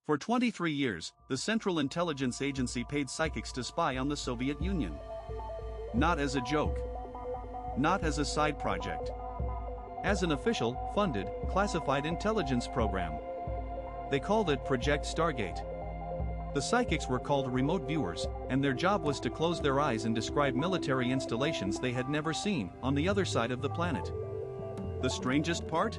For 23 years, the Central Intelligence Agency paid psychics to spy on the Soviet Union. Not as a joke. Not as a side project. As an official, funded, classified intelligence program. They called it Project Stargate. The psychics were called remote viewers, and their job was to close their eyes and describe military installations they had never seen on the other side of the planet. The strangest part?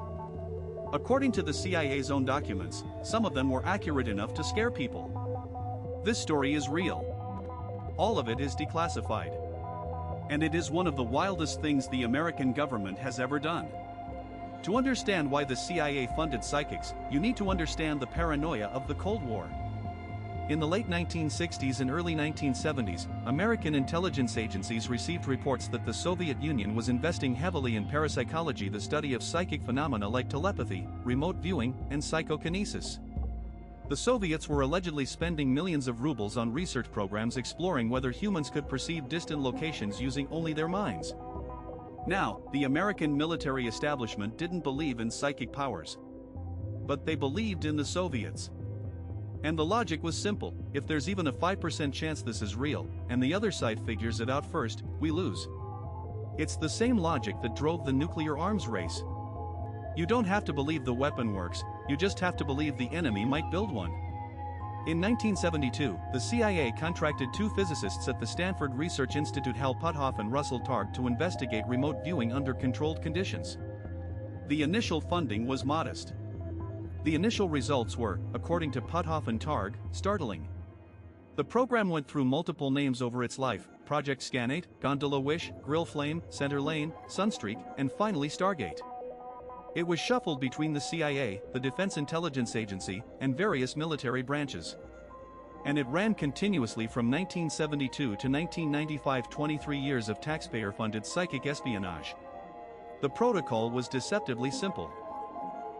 According to the CIA's own documents, some of them were accurate enough to scare people. This story is real. All of it is declassified. And it is one of the wildest things the American government has ever done. To understand why the CIA funded psychics, you need to understand the paranoia of the Cold War. In the late 1960s and early 1970s, American intelligence agencies received reports that the Soviet Union was investing heavily in parapsychology, the study of psychic phenomena like telepathy, remote viewing, and psychokinesis. The Soviets were allegedly spending millions of rubles on research programs exploring whether humans could perceive distant locations using only their minds. Now, the American military establishment didn't believe in psychic powers. But they believed in the Soviets. And the logic was simple: if there's even a 5% chance this is real, and the other side figures it out first, we lose. It's the same logic that drove the nuclear arms race. You don't have to believe the weapon works, you just have to believe the enemy might build one. In 1972, the CIA contracted two physicists at the Stanford Research Institute, Hal Puthoff and Russell Targ, to investigate remote viewing under controlled conditions. The initial funding was modest. The initial results were, according to Puthoff and Targ, startling. The program went through multiple names over its life: Project Scanate, Gondola Wish, Grill Flame, Center Lane, Sunstreak, and finally Stargate. It was shuffled between the CIA, the Defense Intelligence Agency, and various military branches. And it ran continuously from 1972 to 1995, 23 years of taxpayer-funded psychic espionage. The protocol was deceptively simple.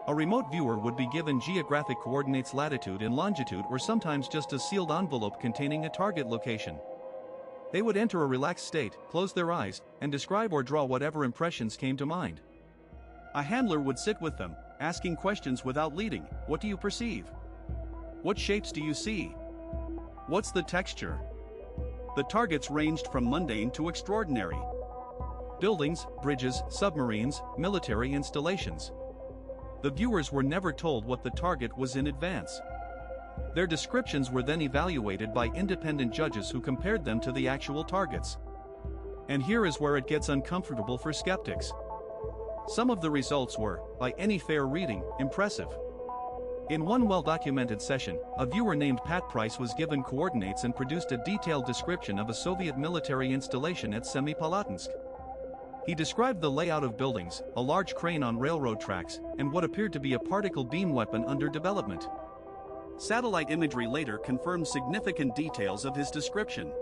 A remote viewer would be given geographic coordinates, latitude and longitude, or sometimes just a sealed envelope containing a target location. They would enter a relaxed state, close their eyes, and describe or draw whatever impressions came to mind. A handler would sit with them, asking questions without leading. What do you perceive? What shapes do you see? What's the texture? The targets ranged from mundane to extraordinary. Buildings, bridges, submarines, military installations. The viewers were never told what the target was in advance. Their descriptions were then evaluated by independent judges who compared them to the actual targets. And here is where it gets uncomfortable for skeptics. Some of the results were, by any fair reading, impressive. In one well-documented session, a viewer named Pat Price was given coordinates and produced a detailed description of a Soviet military installation at Semipalatinsk. He described the layout of buildings, a large crane on railroad tracks, and what appeared to be a particle beam weapon under development. Satellite imagery later confirmed significant details of his description.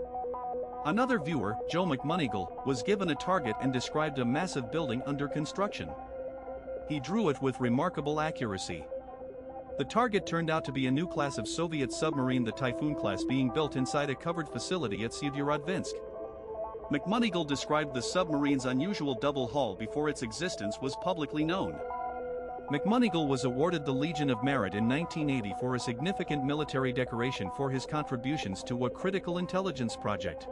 Another viewer, Joe McMonigle, was given a target and described a massive building under construction. He drew it with remarkable accuracy. The target turned out to be a new class of Soviet submarine, the Typhoon class, being built inside a covered facility at Severodvinsk. McMonigle described the submarine's unusual double hull before its existence was publicly known. McMonigle was awarded the Legion of Merit in 1980 for a significant military decoration for his contributions to a critical intelligence project.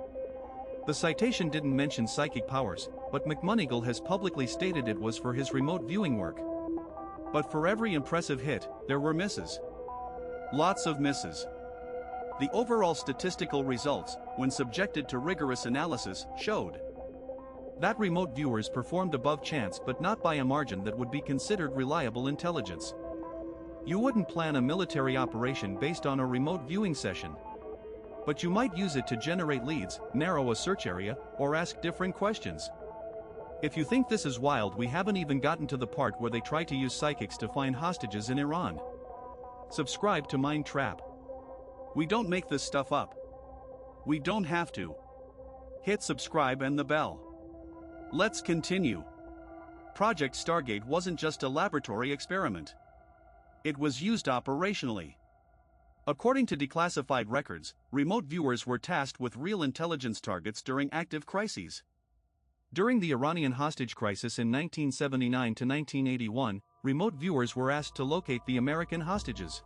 The citation didn't mention psychic powers, but McMonigle has publicly stated it was for his remote viewing work. But for every impressive hit, there were misses. Lots of misses. The overall statistical results, when subjected to rigorous analysis, showed that remote viewers performed above chance, but not by a margin that would be considered reliable intelligence. You wouldn't plan a military operation based on a remote viewing session. But you might use it to generate leads, narrow a search area, or ask different questions. If you think this is wild, we haven't even gotten to the part where they try to use psychics to find hostages in Iran. Subscribe to Mind Trap. We don't make this stuff up. We don't have to. Hit subscribe and the bell. Let's continue. Project Stargate wasn't just a laboratory experiment. It was used operationally. According to declassified records, remote viewers were tasked with real intelligence targets during active crises. During the Iranian hostage crisis in 1979 to 1981, remote viewers were asked to locate the American hostages.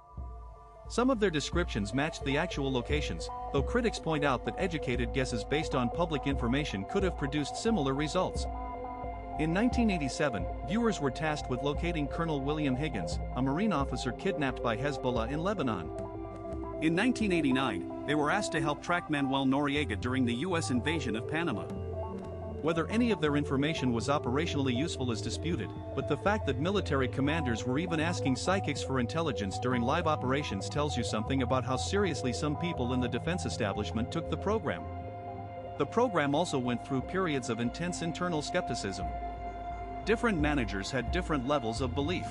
Some of their descriptions matched the actual locations, though critics point out that educated guesses based on public information could have produced similar results. In 1987, viewers were tasked with locating Colonel William Higgins, a Marine officer kidnapped by Hezbollah in Lebanon. In 1989, they were asked to help track Manuel Noriega during the U.S. invasion of Panama. Whether any of their information was operationally useful is disputed, but the fact that military commanders were even asking psychics for intelligence during live operations tells you something about how seriously some people in the defense establishment took the program. The program also went through periods of intense internal skepticism. Different managers had different levels of belief.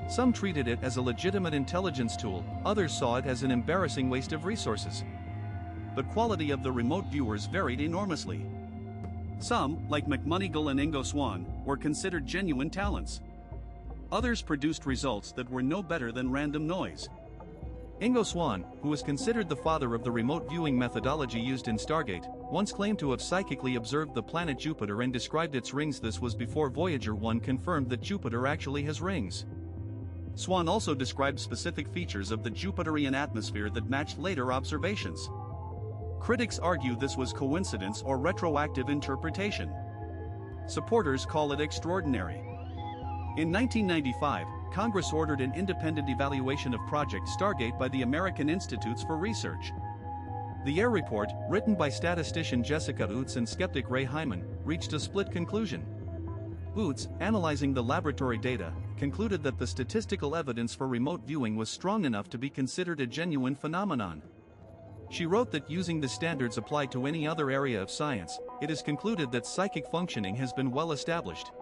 Some treated it as a legitimate intelligence tool, others saw it as an embarrassing waste of resources. The quality of the remote viewers varied enormously. Some, like McMoneagle and Ingo Swann, were considered genuine talents. Others produced results that were no better than random noise. Ingo Swann, who was considered the father of the remote viewing methodology used in Stargate, once claimed to have psychically observed the planet Jupiter and described its rings. This was before Voyager 1 confirmed that Jupiter actually has rings. Swann also described specific features of the Jupiterian atmosphere that matched later observations. Critics argue this was coincidence or retroactive interpretation. Supporters call it extraordinary. In 1995, Congress ordered an independent evaluation of Project Stargate by the American Institutes for Research. The AIR report, written by statistician Jessica Utz and skeptic Ray Hyman, reached a split conclusion. Utz, analyzing the laboratory data, concluded that the statistical evidence for remote viewing was strong enough to be considered a genuine phenomenon. She wrote that using the standards applied to any other area of science, it is concluded that psychic functioning has been well established.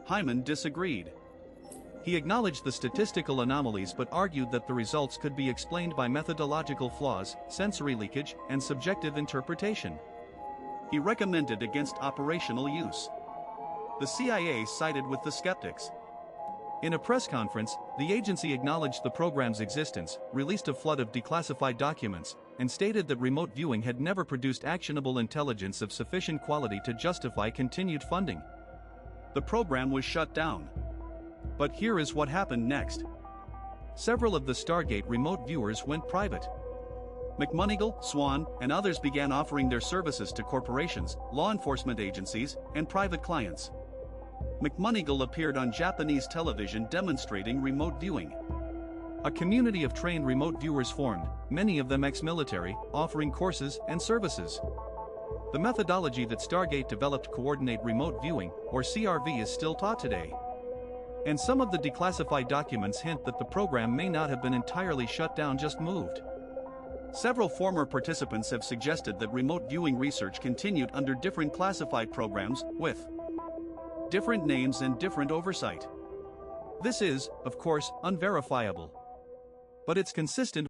Hyman disagreed. He acknowledged the statistical anomalies but argued that the results could be explained by methodological flaws, sensory leakage, and subjective interpretation. He recommended against operational use. The CIA sided with the skeptics. In a press conference, the agency acknowledged the program's existence, released a flood of declassified documents, and stated that remote viewing had never produced actionable intelligence of sufficient quality to justify continued funding. The program was shut down. But here is what happened next. Several of the Stargate remote viewers went private. McMoneagle, Swann, and others began offering their services to corporations, law enforcement agencies, and private clients. McMoneagle appeared on Japanese television demonstrating remote viewing. A community of trained remote viewers formed, many of them ex-military, offering courses and services. The methodology that Stargate developed to coordinate remote viewing, or CRV, is still taught today. And some of the declassified documents hint that the program may not have been entirely shut down, just moved. Several former participants have suggested that remote viewing research continued under different classified programs, with different names and different oversight. This is, of course, unverifiable. But it's consistent